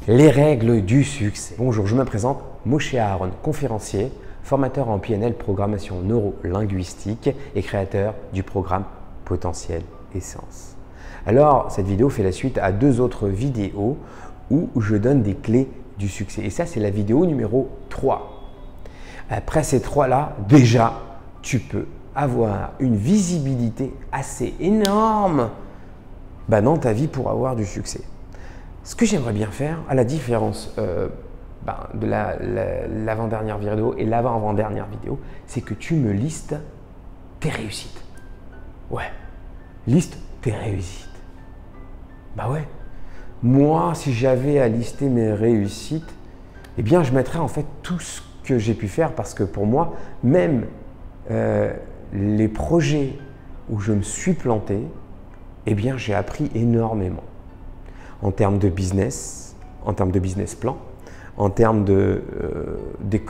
Les règles du succès. Bonjour, je me présente, Moshe Aharon, conférencier, formateur en PNL, programmation neuro-linguistique et créateur du programme Potentiel Essence. Alors, cette vidéo fait la suite à deux autres vidéos où je donne des clés du succès. Et ça, c'est la vidéo numéro 3. Après ces trois-là, déjà, tu peux avoir une visibilité assez énorme dans ta vie pour avoir du succès. Ce que j'aimerais bien faire, à la différence de l'avant-dernière vidéo et l'avant-avant-dernière vidéo, c'est que tu me listes tes réussites. Ouais, liste tes réussites. Bah ouais, moi, si j'avais à lister mes réussites, eh bien, je mettrais en fait tout ce que j'ai pu faire parce que pour moi, même les projets où je me suis planté, eh bien, j'ai appris énormément. En termes de business, en termes de business plan, en termes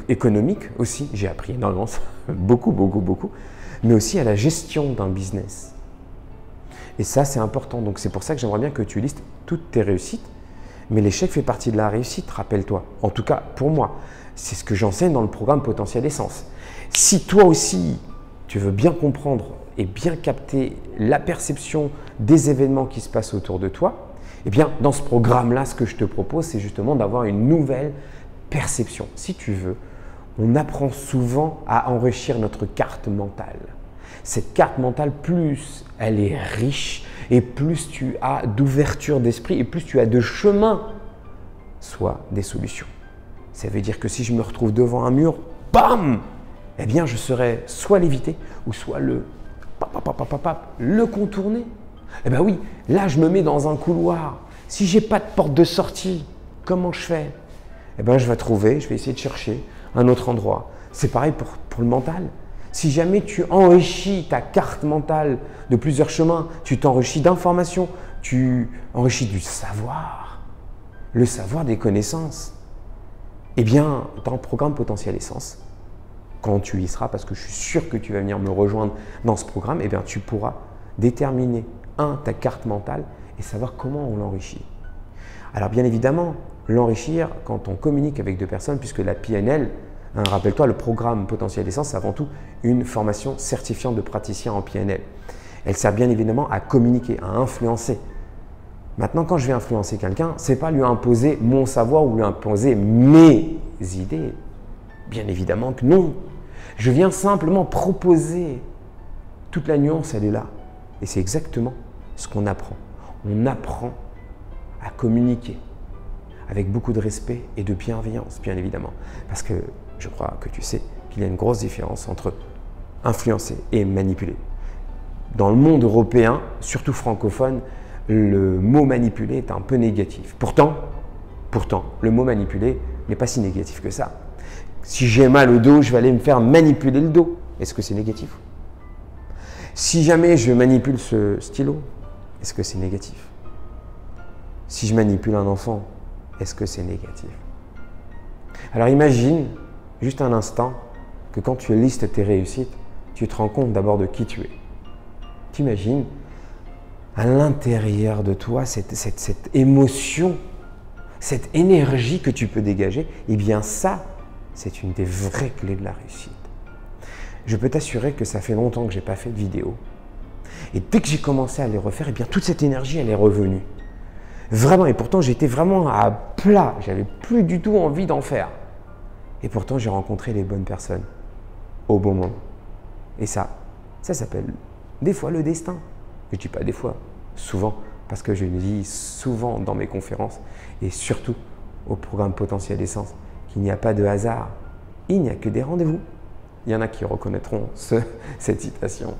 économique aussi, j'ai appris énormément, beaucoup, mais aussi à la gestion d'un business. Et ça, c'est important. Donc, c'est pour ça que j'aimerais bien que tu listes toutes tes réussites. Mais l'échec fait partie de la réussite, rappelle-toi. En tout cas, pour moi, c'est ce que j'enseigne dans le programme Potentiel Essence. Si toi aussi, tu veux bien comprendre et bien capter la perception des événements qui se passent autour de toi, eh bien, dans ce programme-là, ce que je te propose, c'est justement d'avoir une nouvelle perception. Si tu veux, on apprend souvent à enrichir notre carte mentale. Cette carte mentale, plus elle est riche et plus tu as d'ouverture d'esprit et plus tu as de chemin, soit des solutions. Ça veut dire que si je me retrouve devant un mur, bam, eh bien, je serai soit l'éviter ou soit le contourner. Eh bien oui, là je me mets dans un couloir. Si je n'ai pas de porte de sortie, comment je fais? Eh bien je vais essayer de chercher un autre endroit. C'est pareil pour le mental. Si jamais tu enrichis ta carte mentale de plusieurs chemins, tu t'enrichis d'informations, tu enrichis du savoir, le savoir des connaissances, eh bien dans le programme Potentiel Essence, quand tu y seras, parce que je suis sûr que tu vas venir me rejoindre dans ce programme, eh bien tu pourras déterminer ta carte mentale et savoir comment on l'enrichit. Alors bien évidemment, l'enrichir quand on communique avec deux personnes, puisque la PNL, rappelle-toi, le programme Potentiel Essence, c'est avant tout une formation certifiante de praticien en PNL. Elle sert bien évidemment à communiquer, à influencer. Maintenant, quand je vais influencer quelqu'un, ce n'est pas lui imposer mon savoir ou lui imposer mes idées. Bien évidemment que non. Je viens simplement proposer. Toute la nuance, elle est là. Et c'est exactement ce qu'on apprend. On apprend à communiquer avec beaucoup de respect et de bienveillance, bien évidemment. Parce que je crois que tu sais qu'il y a une grosse différence entre influencer et manipuler. Dans le monde européen, surtout francophone, le mot manipuler est un peu négatif. Pourtant, le mot manipuler n'est pas si négatif que ça. Si j'ai mal au dos, je vais aller me faire manipuler le dos. Est-ce que c'est négatif ? Si jamais je manipule ce stylo, est-ce que c'est négatif? Si je manipule un enfant, est-ce que c'est négatif? Alors imagine, juste un instant, que quand tu listes tes réussites, tu te rends compte d'abord de qui tu es. T'imagines à l'intérieur de toi cette émotion, cette énergie que tu peux dégager. Eh bien ça, c'est une des vraies clés de la réussite. Je peux t'assurer que ça fait longtemps que je n'ai pas fait de vidéo. Et dès que j'ai commencé à les refaire, eh bien toute cette énergie, elle est revenue. Vraiment, et pourtant j'étais vraiment à plat. J'avais plus du tout envie d'en faire. Et pourtant, j'ai rencontré les bonnes personnes au bon moment. Et ça s'appelle des fois le destin. Je ne dis pas des fois, souvent, parce que je le dis souvent dans mes conférences et surtout au programme Potentiel Essence qu'il n'y a pas de hasard, il n'y a que des rendez-vous. Il y en a qui reconnaîtront cette citation.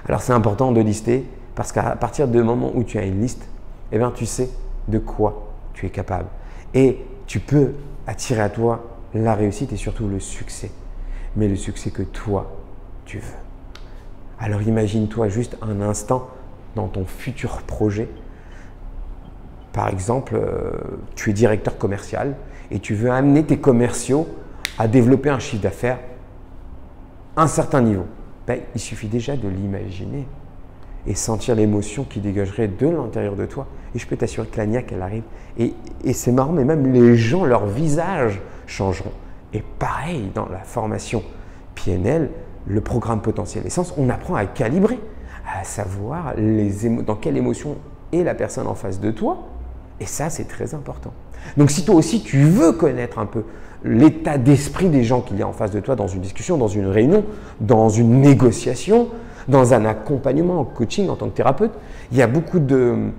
Alors c'est important de lister parce qu'à partir du moment où tu as une liste, eh bien, tu sais de quoi tu es capable. Et tu peux attirer à toi la réussite et surtout le succès. Mais le succès que toi, tu veux. Alors imagine-toi juste un instant dans ton futur projet. Par exemple, tu es directeur commercial et tu veux amener tes commerciaux à développer un chiffre d'affaires à un certain niveau, ben, il suffit déjà de l'imaginer et sentir l'émotion qui dégagerait de l'intérieur de toi. Et je peux t'assurer que la niaque, elle arrive. Et c'est marrant, mais même les gens, leur visage changeront. Et pareil, dans la formation PNL, le programme potentiel essence, on apprend à calibrer, à savoir dans quelle émotion est la personne en face de toi. Et ça, c'est très important. Donc si toi aussi, tu veux connaître un peu l'état d'esprit des gens qu'il y a en face de toi dans une discussion, dans une réunion, dans une négociation, dans un accompagnement en coaching en tant que thérapeute, il y a beaucoup de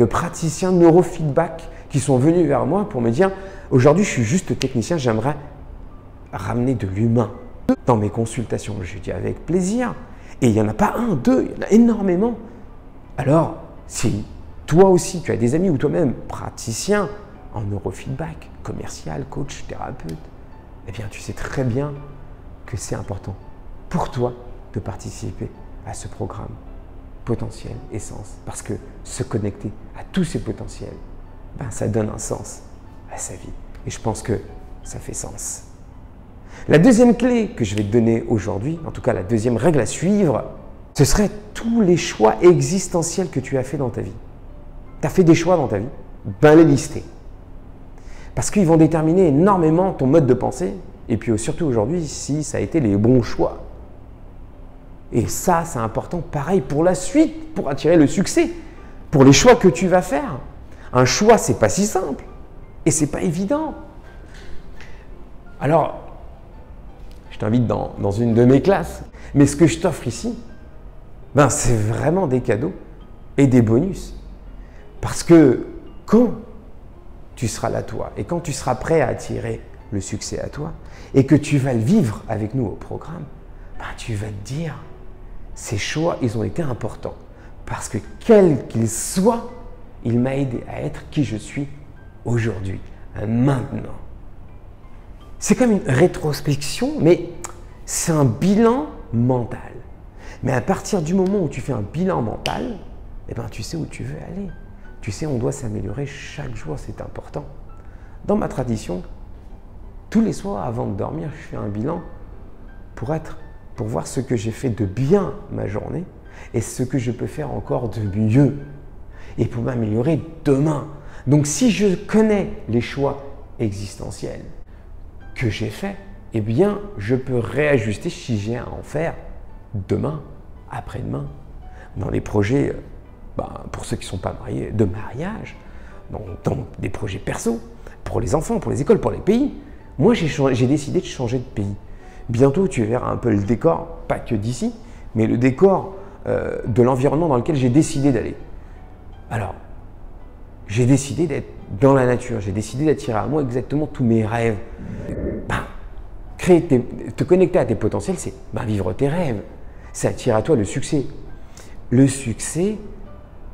praticiens neurofeedback qui sont venus vers moi pour me dire « Aujourd'hui, je suis juste technicien, j'aimerais ramener de l'humain dans mes consultations. » Je dis « Avec plaisir. » Et il n'y en a pas un, deux, il y en a énormément. Alors, si toi aussi, tu as des amis ou toi-même praticien en neurofeedback, commercial, coach, thérapeute, eh bien, tu sais très bien que c'est important pour toi de participer à ce programme potentiel essence. Parce que se connecter à tous ces potentiels, ben, ça donne un sens à sa vie. Et je pense que ça fait sens. La deuxième clé que je vais te donner aujourd'hui, en tout cas la deuxième règle à suivre, ce serait tous les choix existentiels que tu as fait dans ta vie. Tu as fait des choix dans ta vie, ben les lister. Parce qu'ils vont déterminer énormément ton mode de pensée et puis surtout aujourd'hui si ça a été les bons choix. Et ça, c'est important, pareil pour la suite, pour attirer le succès, pour les choix que tu vas faire. Un choix, c'est pas si simple et c'est pas évident. Alors, je t'invite dans une de mes classes, mais ce que je t'offre ici, ben, c'est vraiment des cadeaux et des bonus. Parce que quand tu seras là toi et quand tu seras prêt à attirer le succès à toi et que tu vas le vivre avec nous au programme, ben, tu vas te dire ces choix, ils ont été importants parce que quel qu'il soit, il m'a aidé à être qui je suis aujourd'hui, maintenant. C'est comme une rétrospection, mais c'est un bilan mental. Mais à partir du moment où tu fais un bilan mental, eh ben, tu sais où tu veux aller. Tu sais, on doit s'améliorer chaque jour, c'est important. Dans ma tradition, tous les soirs avant de dormir, je fais un bilan pour voir ce que j'ai fait de bien ma journée et ce que je peux faire encore de mieux et pour m'améliorer demain. Donc si je connais les choix existentiels que j'ai faits, eh bien je peux réajuster si j'ai à en faire demain, après-demain, dans les projets, pour ceux qui ne sont pas mariés, de mariage, dans des projets perso, pour les enfants, pour les écoles, pour les pays. Moi, j'ai décidé de changer de pays. Bientôt, tu verras un peu le décor, pas que d'ici, mais le décor de l'environnement dans lequel j'ai décidé d'aller. Alors, j'ai décidé d'être dans la nature, j'ai décidé d'attirer à moi exactement tous mes rêves. Te connecter à tes potentiels, c'est vivre tes rêves. C'est attirer à toi le succès. Le succès,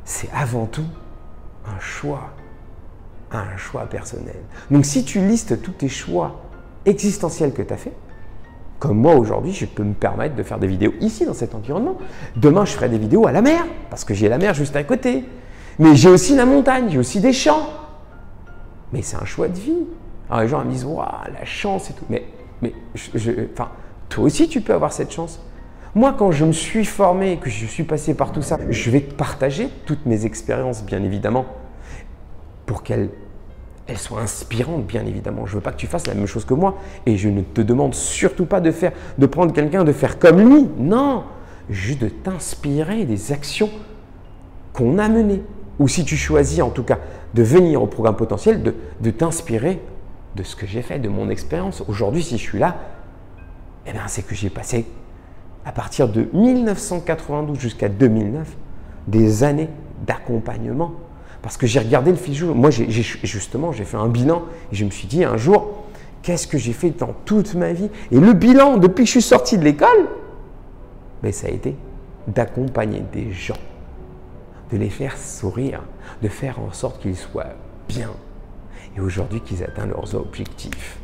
c'est avant tout un choix personnel. Donc, si tu listes tous tes choix existentiels que tu as fait, comme moi aujourd'hui, je peux me permettre de faire des vidéos ici, dans cet environnement. Demain, je ferai des vidéos à la mer, parce que j'ai la mer juste à côté. Mais j'ai aussi la montagne, j'ai aussi des champs. Mais c'est un choix de vie. Alors les gens me disent, waouh, la chance et tout. Mais toi aussi, tu peux avoir cette chance. Moi, quand je me suis formé, que je suis passé par tout ça, je vais te partager toutes mes expériences, bien évidemment, pour qu'elles soient inspirantes, bien évidemment. Je ne veux pas que tu fasses la même chose que moi. Et je ne te demande surtout pas de prendre quelqu'un, de faire comme lui. Non, juste de t'inspirer des actions qu'on a menées. Ou si tu choisis, en tout cas, de venir au programme potentiel, de t'inspirer de ce que j'ai fait, de mon expérience. Aujourd'hui, si je suis là, eh bien, c'est que j'ai passé, à partir de 1992 jusqu'à 2009, des années d'accompagnement. Parce que j'ai regardé le fil rouge. Moi, justement, j'ai fait un bilan et je me suis dit un jour, qu'est-ce que j'ai fait dans toute ma vie? Et le bilan, depuis que je suis sorti de l'école, ça a été d'accompagner des gens, de les faire sourire, de faire en sorte qu'ils soient bien et aujourd'hui qu'ils atteignent leurs objectifs.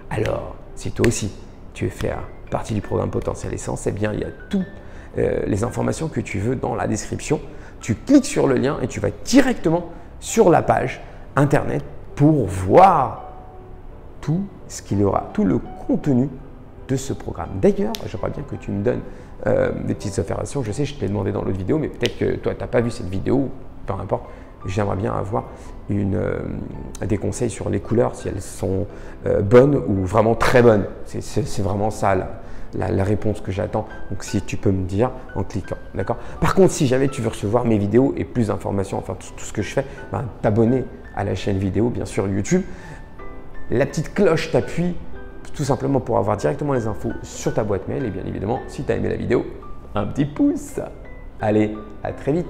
Alors, si toi aussi, tu veux faire partie du programme Potentiel Essence, eh bien, il y a toutes les informations que tu veux dans la description. Tu cliques sur le lien et tu vas directement sur la page internet pour voir tout ce qu'il y aura, tout le contenu de ce programme. D'ailleurs, j'aimerais bien que tu me donnes des petites observations. Je sais, je te l'ai demandé dans l'autre vidéo, mais peut-être que toi, tu n'as pas vu cette vidéo, peu importe. J'aimerais bien avoir des conseils sur les couleurs, si elles sont bonnes ou vraiment très bonnes. C'est vraiment ça la réponse que j'attends. Donc, si tu peux me dire en cliquant, d'accord? Par contre, si jamais tu veux recevoir mes vidéos et plus d'informations, enfin tout ce que je fais, ben, t'abonner à la chaîne vidéo, bien sûr YouTube. La petite cloche t'appuie tout simplement pour avoir directement les infos sur ta boîte mail. Et bien évidemment, si tu as aimé la vidéo, un petit pouce. Allez, à très vite.